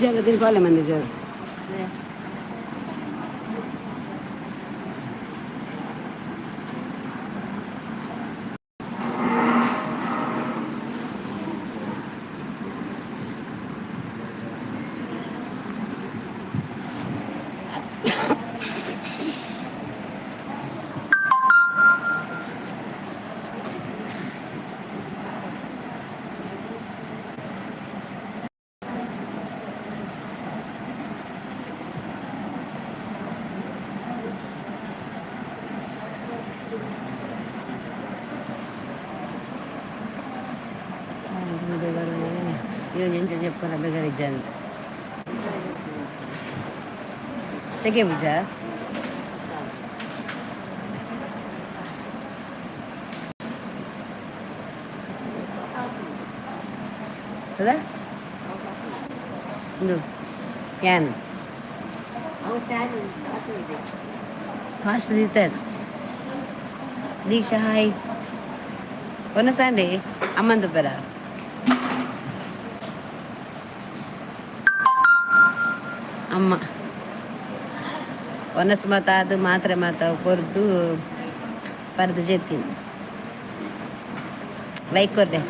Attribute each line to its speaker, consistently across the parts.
Speaker 1: Già ti quale manager? Io niente c'è per la beggareggiante. Sai che già? Cosa? Ndu. Yan. Fast dite. Diksha hai. Wana Sunday? Amandu pera. Amma. Onas mata ಅದು ಮಾತ್ರೆ ಮಾತಾ ಕೊರ್ದು ಪರ್ದು ಜೆತ್ತೀನಿ like ಕೊರ್ದೆ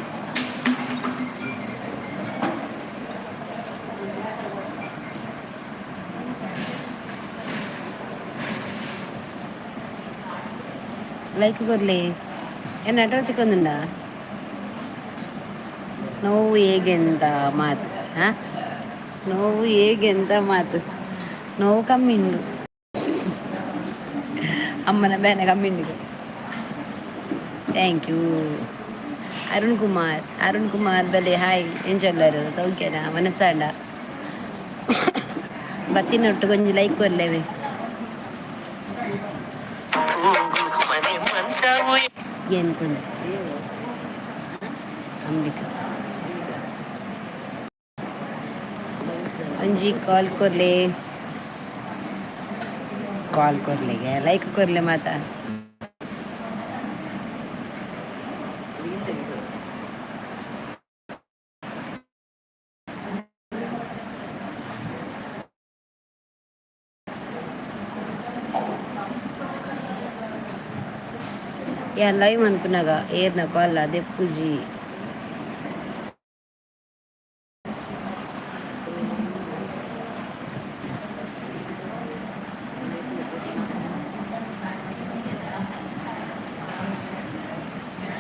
Speaker 1: like ಕೊರ್ಲಿ ಏನು ನಟವರ್ತಿಕೊಂದುಂಡ ನೋವು ಹೇಗೆಂತ ಮಾತು ಹಾಂ ನೋವು ಹೇಗೆಂತ ಮಾತು ನೋವು ಕಮ್ಮಿ ಉಂಡು ಅಮ್ಮನ ಬೇನೆ ಕಮ್ಮಿ ಉಂಡು ಥ್ಯಾಂಕ್ ಯು ಅರುಣ್ ಕುಮಾರ್ ಬಲೆ ಹಾಯ್ ಎಂಚೊಲ್ಲರು ಸೌಖ್ಯನ ಮನಸ್ಸಾಂಡ ಬತ್ತಿನೊಟ್ಟು ಕೊಂಚ ಲೈಕ್ ಕೊರ್ಲೇವೆ ಏನು ಕೊಂಚ ಅಂಬಿಕ ಒಂಜಿ ಕಾಲ್ ಕೊರ್ಲೆಗೆ ಲೈಕ್ ಕೊರ್ಲೆ ಮಾತಾ ಯಾರು ಲೈವ್ ಅನ್ಪುನಾಗ ಏರ್ನ ಕಾಲ್ ಅದೇ ಪೂಜಿ